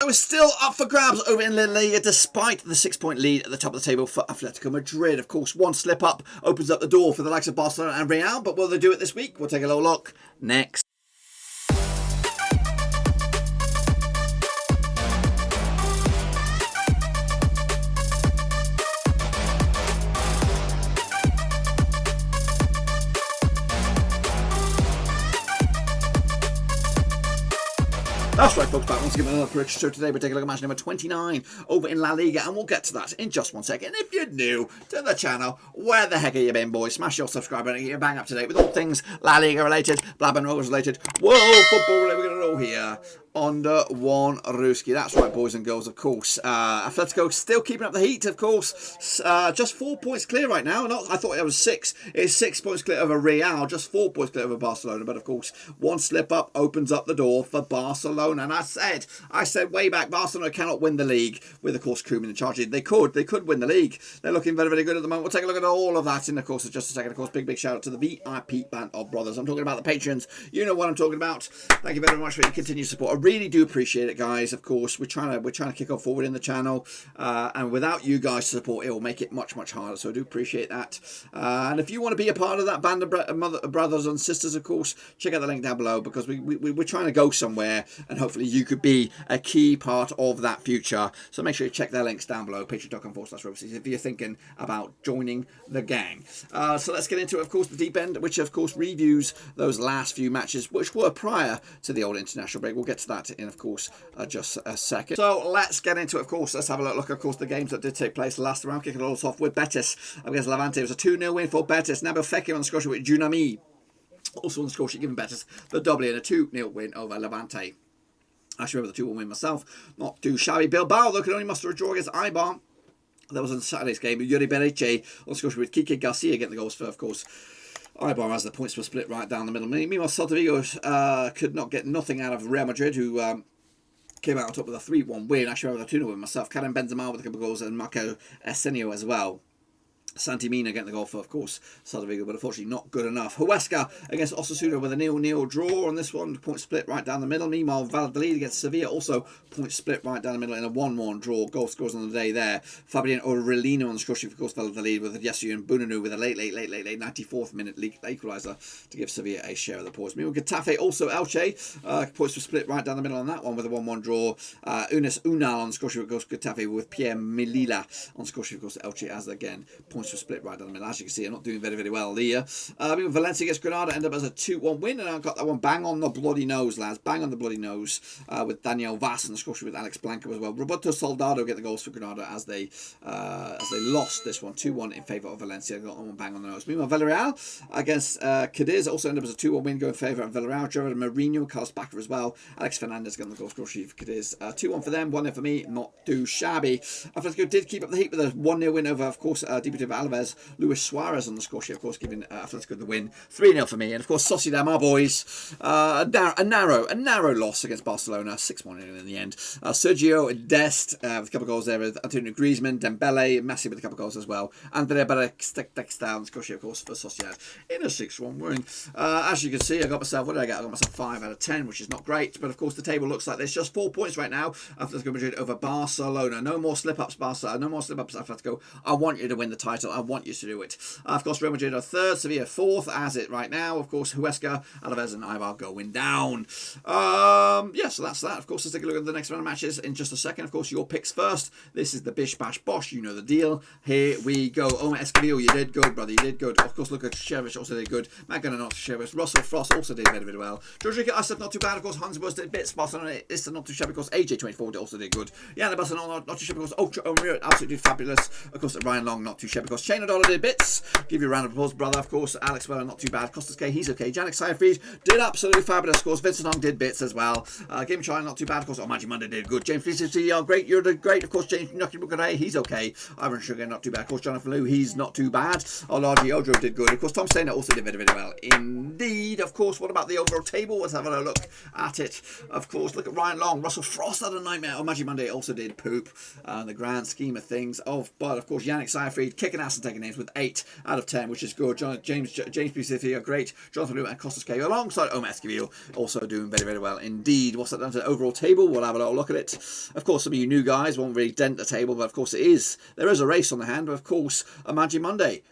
It was still up for grabs over in La Liga despite the 6-point lead at the top of the table for Atletico Madrid. Of course, one slip up opens up the door for the likes of Barcelona and Real, but will they do it this week? We'll take a little look next. That's right, folks, back once again with another prediction show. Today we're taking a look at match number 29 over in La Liga, and we'll get to that in just 1 second. If you're new to the channel, where the heck are you been, boys? Smash your subscribe button and get your bang up to date with all things La Liga related, Blab and Rovers related, world football related. We're going to know here under one Ruski. That's right, boys and girls, of course. Atletico still keeping up the heat, of course. Just 4 points clear right now. I thought it was 6. It's 6 points clear over Real, just 4 points clear over Barcelona. But of course, one slip up opens up the door for Barcelona. And I said way back, Barcelona cannot win the league with, of course, Koeman in charge. They could win the league. They're looking very, very good at the moment. We'll take a look at all of that in the course of just a second. Of course, big shout out to the VIP band of brothers. I'm talking about the patrons. You know what I'm talking about. Thank you very much for your continued support. I really do appreciate it, guys. Of course, we're trying to kick off forward in the channel, and without you guys' support, it will make it much harder. So I do appreciate that. And if you want to be a part of that band of brothers and sisters, of course, check out the link down below, because we're trying to go somewhere, and hopefully you could be a key part of that future. So make sure you check their links down below, patreon.com/Roverseas, if you're thinking about joining the gang. So let's get into it. Of course, the deep end, which of course reviews those last few matches, which were prior to the old international break. We'll get to that in, of course, just a second. So let's get into it. Of course, let's have a look. Of course, the games that did take place last round. Kicking it all off with Betis against Levante. It was a 2-0 win for Betis. Nabil Fekir on the score sheet with Junami. Also on the score sheet, giving Betis the double in a 2-0 win over Levante. I should remember the 2-1 win myself. Not too shabby. Bilbao, though, could only muster a draw against Eibar. That was on Saturday's game. Yuri Bereche on the score sheet with Kike Garcia getting the goals for, of course, Eibar, as the points were split right down the middle. Meanwhile, Celta Vigo could not get nothing out of Real Madrid, who came out on top with a 3-1 win. Actually, I remember the 2-0 win myself. Karim Benzema with a couple of goals and Marco Esenio as well. Santi Mina getting the goal for, of course, Celta Vigo, but unfortunately not good enough. Huesca against Osasuna with a 0-0 draw on this one. Point split right down the middle. Meanwhile, Valladolid against Sevilla, also point split right down the middle in a 1-1 draw. Goal scores on the day there. Fabian Aurelino on the score sheet, of course, Valladolid with Yesu and Bununu with a late 94th minute equaliser to give Sevilla a share of the points. Meanwhile, Getafe, also Elche, points were split right down the middle on that one with a 1-1 draw. Unis Unal on the score sheet, of course, Getafe with Pierre Melilla on the score sheet, of course, Elche, as again, points were split right down the middle. As you can see, I'm not doing very, very well here. Valencia against Granada ended up as a 2-1 win, and I got that one bang on the bloody nose, lads. Bang on the bloody nose with Daniel Vaz on the score sheet with Alex Blanco as well. Roberto Soldado get the goals for Granada as they lost this one 2-1 in favour of Valencia. Got one bang on the nose. Meanwhile, Villarreal against Cádiz also ended up as a 2-1 win, going in favour of Villarreal. Gerard Mourinho, Carlos Backer as well. Alex Fernandez getting the goal score sheet for Cádiz. 2-1 for them, 1-0 for me. Not too shabby. Atletico did keep up the heat with a 1-0 win over, of course, debutant Alavés. Luis Suarez on the score sheet, of course, giving Atletico the win. 3-0 for me. And of course, Sociedad, my boys, a narrow loss against Barcelona. 6-1 in the end. Sergio Dest with a couple of goals there with Antonio Griezmann, Dembele, Messi with a couple of goals as well. Andrea Barek-Stexta on the score sheet, of course, for Sociedad in a 6-1 win. As you can see, I got myself, what did I get? I got myself 5 out of 10, which is not great. But of course, the table looks like this. Just 4 points right now. Atletico Madrid over Barcelona. No more slip-ups, Barca. No more slip-ups, Atletico. I want you to win the title. I want you to do it. Of course, Real Madrid are 3rd, Sevilla 4th, as it right now. Of course, Huesca, Alavés and Eibar going down. Yeah, so that's that. Of course, let's take a look at the next round of matches in just a second. Of course, your picks first. This is the Bish Bash Bosh. You know the deal. Here we go. Omar Esquivel, you did good, brother. You did good. Of course, look at Shevich, also did good. Magana not Shevich. Russell Frost also did very, very well. George Rickett, I said not too bad. Of course, Hans Bus did bits. Barcelona, it's not too shabby. Of course, AJ24 also did good. Yana Barcelona, not too shabby. Of course, Ultra Omir, absolutely fabulous. Of course, Ryan Long, not too shabby. Of course, Shane O'Donnell did bits. Give you a round of applause, brother. Of course, Alex Weller, not too bad. Costas K, he's okay. Janik Seyfried did absolutely fabulous. Of course, Vincent Hong did bits as well. Game China, not too bad. Of course, Magic Monday did good. James Fleet, great. You're the great. Of course, James Nucky Bukare, he's okay. Ivan Sugar, not too bad. Of course, Jonathan Liu, he's not too bad. Olaji Odro did good. Of course, Tom Stainer also did very, very well. Indeed. Of course, what about the overall table? Let's have a look at it. Of course, look at Ryan Long. Russell Frost had a nightmare. Magic Monday also did poop. The grand scheme of things. But of course, Yannick Seyfried kicking Aston taking names with 8 out of 10, which is good. James Bucifi are great. Jonathan Blue and Costas K alongside Omar Esquivel also doing very, very well indeed. What's that done to the overall table? We'll have a little look at it. Of course, some of you new guys won't really dent the table, but of course there is a race on the hand. But of course, a Magic Monday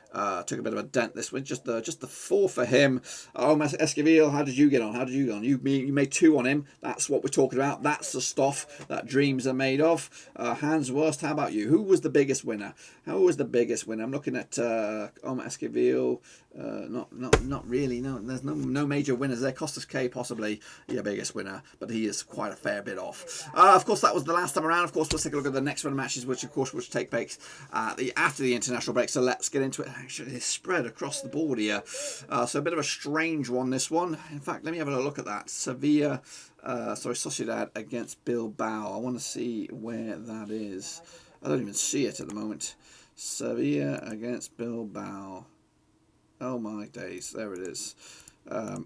took a bit of a dent this week. Just the 4 for him. Omar Esquivel, how did you get on? You made 2 on him. That's what we're talking about. That's the stuff that dreams are made of. Hans Worst, how about you? Who was the biggest winner? I'm looking at Omar Esquivel. Not really. No, there's no major winners there. Costas K possibly your biggest winner, but he is quite a fair bit off. Of course, that was the last time around. Of course, let's take a look at the next round of matches, which take place after the international break. So let's get into it. Actually, it's spread across the board here, so a bit of a strange one. This one, in fact, let me have a look at that. Sevilla, Sociedad against Bilbao. I want to see where that is. I don't even see it at the moment. Sevilla against Bilbao. Oh my days, there it is.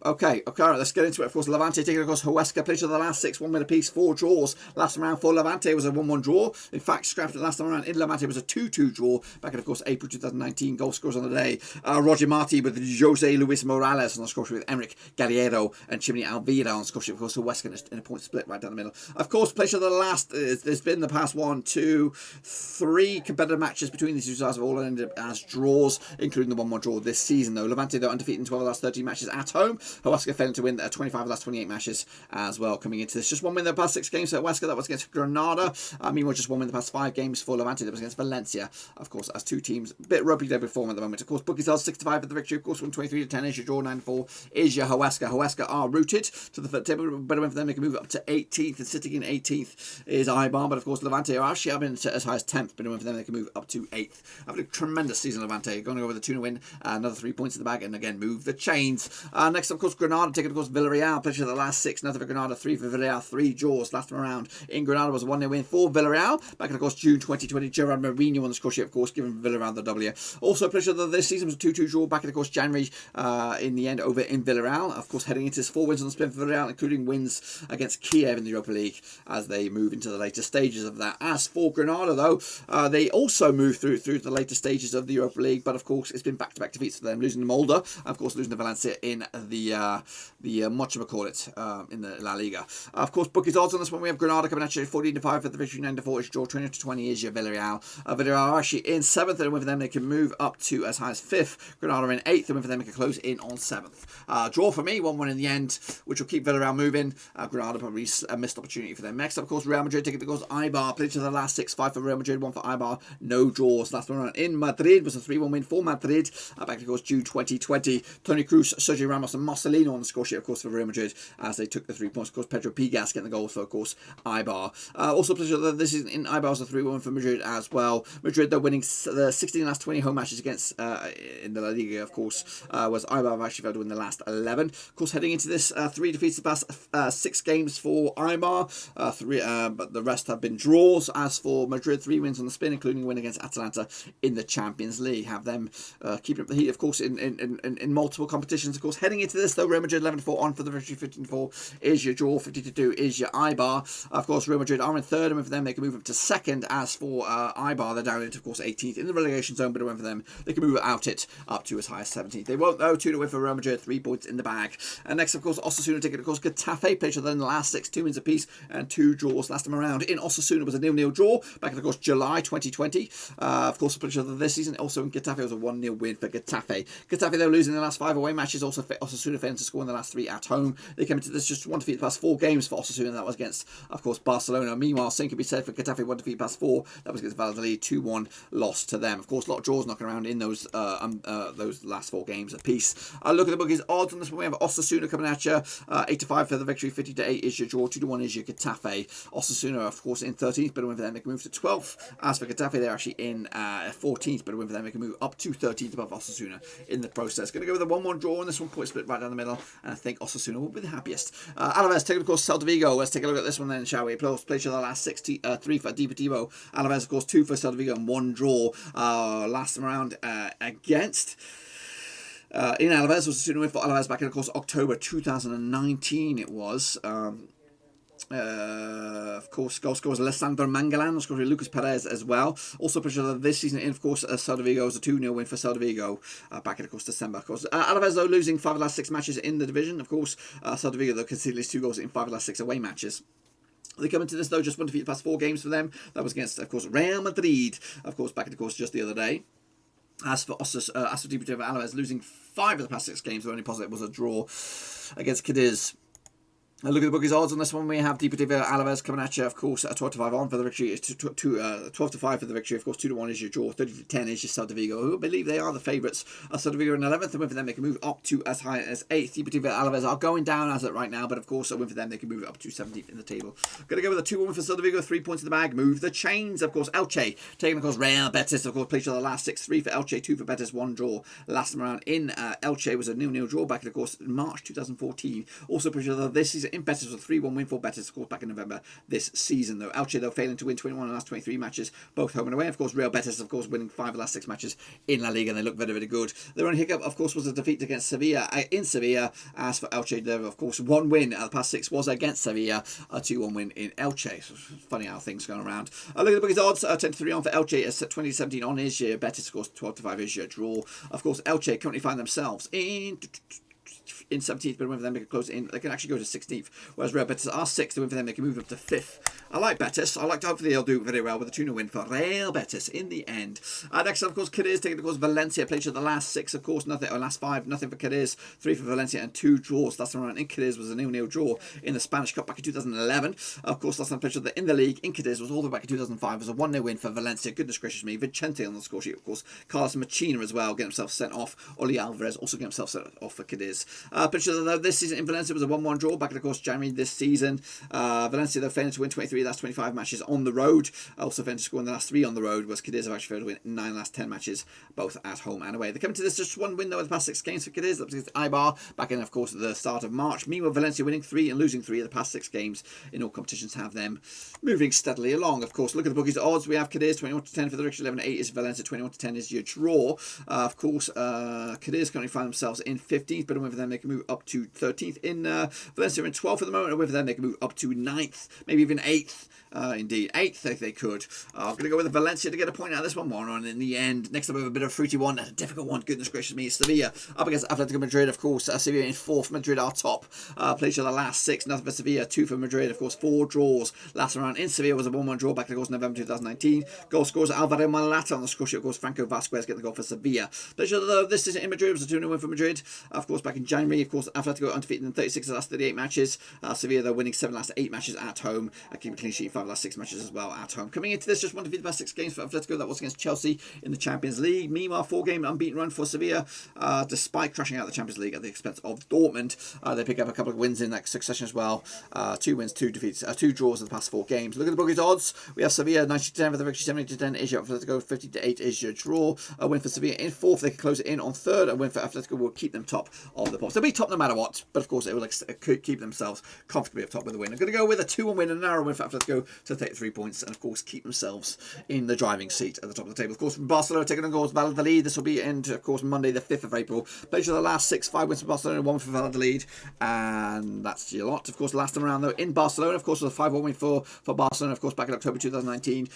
Okay, let's get into it. Of course, Levante taking across Huesca, played to the last 6, 1 win apiece, 4 draws. Last time around for Levante was a 1-1 draw. In fact, scrapped it last time around in Levante was a 2-2 draw back in, of course, April 2019. Goal scorers on the day: Roger Marti with Jose Luis Morales on the score sheet with Enric Galliero and Chimney Alvira on the score sheet. Of course, Huesca in a point split right down the middle. Of course, played to the last. There's been the past 1, 2, 3 competitive matches between these two sides have all ended as draws, including the 1-1 draw this season. Though Levante, they're undefeated in 12 of the last 13 matches at home. Huesca failing to win 25 of the last 28 matches as well coming into this. Just 1 win in the past 6 games for Huesca. That was against Granada. Meanwhile, just 1 win in the past 5 games for Levante. That was against Valencia. Of course, as 2 teams, a bit ropey there before at the moment. Of course, bookies odds 65 for the victory. Of course, 123-10 is your draw. 9-4 is your Huesca. Huesca are rooted to the table. Better win for them. They can move up to 18th. And sitting in 18th is Eibar. But of course, Levante are actually up as high as 10th. Better win for them. They can move up to 8th. Having a tremendous season, Levante. Going to go with a 2-0 win. Another 3 points in the bag. And again, move the chains. Next, of course, Granada taking, of course, Villarreal. Played to the last 6. Nothing for Granada. 3 for Villarreal. 3 draws. Last time around in Granada was a 1-0 win for Villarreal. Back in, of course, June 2020. Gerard Mourinho on the score sheet, of course, giving Villarreal the W. Also, played to this season was a 2-2 draw. Back in, of course, January in the end over in Villarreal. Of course, heading into his 4 wins on the spin for Villarreal, including wins against Kiev in the Europa League as they move into the later stages of that. As for Granada, though, they also move through the later stages of the Europa League, but of course, it's been back-to-back defeats for them, losing to Molde, of course, losing to Valencia in the in the La Liga. Of course, bookies odds on this one. We have Granada coming at you 14-5 for the victory, 9-4 is draw, 20-20 is your Villarreal. Villarreal are actually in 7th, and with them they can move up to as high as 5th. Granada in 8th, and with them they can close in on 7th. Draw for me, 1-1 in the end, which will keep Villarreal moving. Granada probably a missed opportunity for them. Next up, of course, Real Madrid taking the goals. Eibar played to the last 6, 5 for Real Madrid, 1 for Eibar. No draws. Last one around in Madrid was a 3-1 win for Madrid. Back to, of course, June 2020. Toni Kroos, Sergio Ramos, and Marcelino on the score sheet, of course, for Real Madrid as they took the 3 points. Of course, Pedro Pigas getting the goals for, of course, Eibar. Also, this is in Eibar was a 3-1 for Madrid as well. Madrid, they're winning the 16 last 20 home matches against in the La Liga, of course, was Eibar have actually failed to win the last 11. Of course, heading into this, 3 defeats the past 6 games for Eibar, but the rest have been draws. As for Madrid, 3 wins on the spin, including a win against Atalanta in the Champions League. Have them keeping up the heat, of course, in multiple competitions. Of course, heading into this, though, Real Madrid 11-4 on for the victory, 15-4 is your draw, 52 is your Eibar. Of course, Real Madrid are in 3rd, and for them they can move up to 2nd. As for Eibar, they're down into, of course, 18th in the relegation zone, but a win for them, they can move out it up to as high as 17th. They won't, though. 2-0 win for Real Madrid, 3 points in the bag. And next, of course, Osasuna taking, of course, Getafe, played to them in the last 6, 2 wins apiece and 2 draws last time around. In Osasuna was a 0-0 draw back in, of course, July 2020. Of course, played to them this season. Also in Getafe was a 1-0 win for Getafe. Getafe, they were losing the last 5 away matches. Also, Osasuna failing to score in the last 3 at home. They came into this just 1 defeat the past 4 games for Osasuna, and that was against, of course, Barcelona. Meanwhile, same could be said for Getafe, 1 defeat past 4. That was against Valladolid, 2-1 loss to them. Of course, a lot of draws knocking around in those last 4 games apiece. Look at the bookies odds on this one. We have Osasuna coming at you 8-5 for the victory, 50-8 is your draw, 2-1 is your Getafe. Osasuna, of course, in 13th, but a win for them, they can move to 12th. As for Getafe, they're actually in 14th, but a win for them, they can move up to 13th above Osasuna in the process. Going to go with a 1-1 draw on this one, point split right down the middle, and I think Osasuna will be the happiest. Alavés taking, of course, Celta Vigo. Let's take a look at this one then, shall we? Play each other the last 3 for Deportivo. Alavés, of course, 2 for Celta Vigo and 1 draw last time around against. In Alavés was a win for Alavés back in, of course, October 2019 it was. Of course, goal scorers Alessandro Mangalan, of course, Lucas Perez as well. Also, this season in, of course, Celta Vigo was a 2-0 win for Celta Vigo back in, of course, December. Of course, Alavés, though, losing 5 of the last 6 matches in the division. Of course, Celta Vigo, though, conceded at least 2 goals in 5 of the last 6 away matches. They come into this, though, just one defeat the past 4 games for them. That was against, of course, Real Madrid, of course, back in, of course, just the other day. As for Deportivo Alavés, losing 5 of the past 6 games, the only positive was a draw against Cadiz. Look at the bookies odds on this one. We have Deportivo Alavés coming at you, of course, 12-5 on for the victory. 12-5 for the victory. Of course, 2-1 is your draw. 30-10 is your Celta Vigo, who I believe they are the favourites. Celta Vigo in 11th, and win for them they can move up to as high as 8th. Deportivo Alavés are going down as of right now, but of course, a win for them they can move up to 17th in the table. Going to go with a 2-1 for Celta Vigo, 3 points in the bag. Move the chains, of course. Elche taking, of course, Real Betis. Of course, played each other the last 6. 3 for Elche, 2 for Betis, 1 draw. Last time around in Elche was a 0-0 draw back in, of course, March 2014. Also played each other this season in Betis was a 3-1 win for Betis, of course, back in November this season, though. Elche, though, failing to win 21 of the last 23 matches, both home and away. Of course, Real Betis, of course, winning 5 of the last 6 matches in La Liga, and they look very, very good. Their only hiccup, of course, was a defeat against Sevilla in Sevilla. As for Elche, there, of course, 1 win out of the past 6 was against Sevilla, a 2-1 win in Elche. So funny how things going around. Look at the bookies odds, 10-3 on for Elche, as 2017 on is your Betis, of course, 12-5 is your draw. Of course, Elche currently find themselves in 17th, but win for them they can close it in. They can actually go to 16th, whereas Real Betis are 6th. The win for them they can move up to 5th. I like Betis. I like to hopefully they'll do very well with a 2-0 win for Real Betis in the end. Next up, of course, Cadiz taking, of course, Valencia. Played each other the last 6, of course, nothing, or last 5, nothing for Cadiz. 3 for Valencia and 2 draws. Last time around in Cadiz was a 0-0 draw in the Spanish Cup back in 2011. Of course, last time played each other in the league in Cadiz was all the way back in 2005. It was a 1-0 win for Valencia. Goodness gracious me. Vicente on the score sheet, of course. Carlos Machina as well, getting himself sent off. Oli Alvarez also getting himself sent off for Cadiz. Played each other, though, this season in Valencia was a 1-1 draw back in, of course, January this season. Valencia, though, failing to win 23 of the last 25 matches on the road. Also failing to score in the last 3 on the road, was Cadiz have actually failed to win 9 of the last 10 matches, both at home and away. They come to this just 1 win, though, in the past 6 games for Cadiz. That was against Eibar back in, of course, at the start of March. Meanwhile, Valencia winning 3 and losing 3 of the past 6 games in all competitions have them moving steadily along. Of course, look at the bookies odds. We have Cadiz 21-10 for the victory, 11-8 is Valencia, 21-10 is your draw. Of course, Cadiz currently find themselves in 15th, but a win for them they can move up to 13th. In Valencia in 12th at the moment, and with them they can move up to 9th, maybe even 8th. Indeed, 8th if they could. I'm going to go with Valencia to get a point out of this one more on in the end. Next up, we have a bit of a fruity one, a difficult one. Goodness gracious me, Sevilla up against Atletico Madrid. Of course, Sevilla in 4th. Madrid are top. Played each other last 6. Nothing for Sevilla. 2 for Madrid. Of course, 4 draws. Last round in Sevilla was a 1-1 draw back in, of course, November 2019. Goal scores Alvaro Morata on the score sheet. Of course, Franco Vasquez getting the goal for Sevilla. Played each other, though, this season in Madrid was a 2-0 win for Madrid. Of course, back in January, of course, Atletico undefeated in 36 of the last 38 matches. Sevilla, though, winning 7 of the last 8 matches at home. Keeping a clean sheet 5 of the last 6 matches as well at home. Coming into this, just 1 defeat the past 6 games for Atletico. That was against Chelsea in the Champions League. Meanwhile, 4-game unbeaten run for Sevilla, despite crashing out the Champions League at the expense of Dortmund. They pick up a couple of wins in that succession as well. 2 wins, 2 defeats, 2 draws in the past 4 games. Look at the bookies odds. We have Sevilla 90-10 for the victory, 70-10 is your Atletico, 50-8 is your draw. A win for Sevilla in 4th. They can close it in on 3rd. A win for Atletico will keep them top of the pops. They'll be top no matter what, but of course it will keep themselves comfortably up top with a win. I'm going to go with a 2-1 win and a narrow win for Atletico to take 3 points and of course keep themselves in the driving seat at the top of the table. Of course, from Barcelona taking on goals Valladolid. This will be in, of course, Monday the 5th of April. Played each other the last 6, 5 wins for Barcelona, 1 for Valladolid, and that's your lot. Of course, last time around though in Barcelona, of course, was a 5-1 win for Barcelona. Of course, back in October 2019,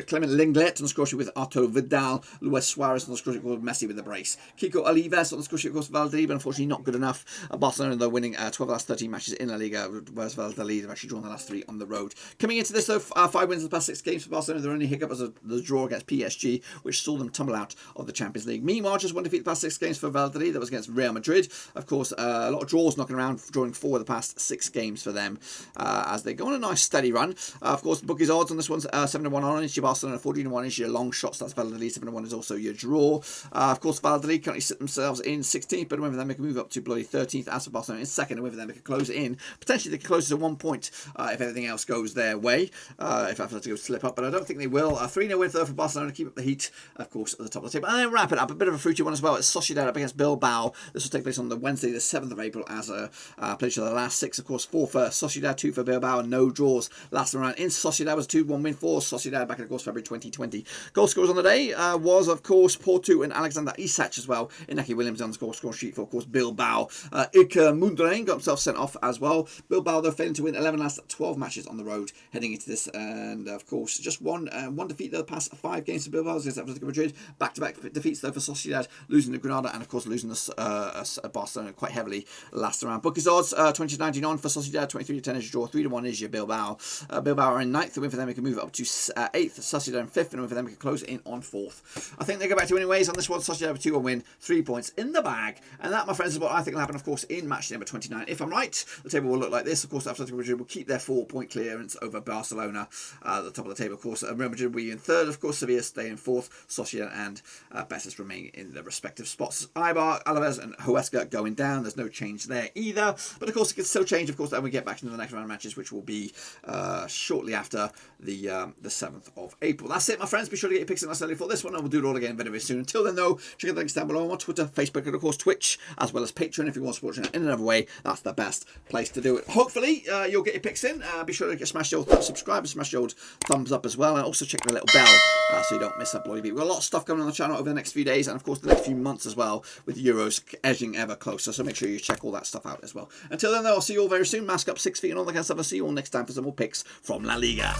Clement Lenglet on the score sheet with Arturo Vidal, Luis Suarez on the score sheet with Messi with the brace, Kiko Olives on the score sheet, of course, Valladolid, but unfortunately not good enough. Barcelona though winning 12 of the last 13 matches in La Liga, whereas Valladolid have actually drawn the last 3 on the road. Coming into this though, 5 wins in the past 6 games for Barcelona. Their only hiccup was the draw against PSG, which saw them tumble out of the Champions League. Meanwhile, just 1 defeat the past 6 games for Valladolid. That was against Real Madrid. Of course, a lot of draws knocking around, drawing 4 of the past 6 games for them as they go on a nice steady run. Of course, bookies odds on this one's 7-1 on is your Barcelona, 14-1 is your long shots. That's Valladolid. 7-1 is also your draw. Of course, Valladolid currently sit themselves in 16th, but whether them they can move up to bloody 13th. As for Barcelona in 2nd, and whether them they can close it in. Potentially they can close it to 1 point if everything else goes their way. If Atletico slip up, but I don't think they will. 3-0 win though for Barcelona to keep up the heat, of course, at the top of the table. And then wrap it up, a bit of a fruity one as well. It's Sociedad up against Bilbao. This will take place on the Wednesday, the 7th of April, as played each other the last 6, of course, 4 for Sociedad, 2 for Bilbao, and no draws. Last time around in Sociedad was 2-1 win for Sociedad back in, of course, February 2020. Goal scorers on the day was, of course, Porto and Alexander Isak as well. Inaki Williams on the score sheet for, of course, Bilbao. Bilbao. Ilkay Gundogan got himself sent off as well. Bilbao, though, failing to win 11 last 12 matches on the road heading into this. And, of course, just one defeat, though, the past 5 games for Bilbao against Atletico Madrid. Back-to-back defeats, though, for Sociedad, losing to Granada and, of course, losing to Barcelona quite heavily last round. Bookies odds, 20-19 on for Sociedad, 23-10 is your draw, 3-1 is your Bilbao. Bilbao are in 9th. The win for them, it can move up to 8th. Sociedad in 5th, and the win for them, it can close in on 4th. I think they go back to winning ways on this one. Sociedad have a 2-1 win, 3 points in the bag. And that, my friends, is what I think will happen, of course, in match number 29. If I'm right, the table will look like this. Of course, Atletico Madrid will keep their 4-point clearance over Barcelona at the top of the table. Of course, Real Madrid will be in 3rd. Of course, Sevilla stay in 4th. Sociedad and Betis remain in their respective spots. Eibar, Alavés, and Huesca going down. There's no change there either. But, of course, it can still change, of course, when we get back into the next round of matches, which will be shortly after the 7th of April. That's it, my friends. Be sure to get your picks in us early for this one, and we'll do it all again very, very soon. Until then, though, check out the links down below on Twitter, Facebook, and, of course, Twitch, as well as Patreon. If you want to support in another way, that's the best place to do it. Hopefully, you'll get your picks in. Be sure to smash the old subscribe and smash the old thumbs up as well, and also check the little bell so you don't miss a bloody beat. We've got a lot of stuff coming on the channel over the next few days, and of course the next few months as well, with Euros edging ever closer, so make sure you check all that stuff out as well. Until then, though, I'll see you all very soon. Mask up, 6 feet, and all that kind of stuff. I'll see you all next time for some more picks from La Liga.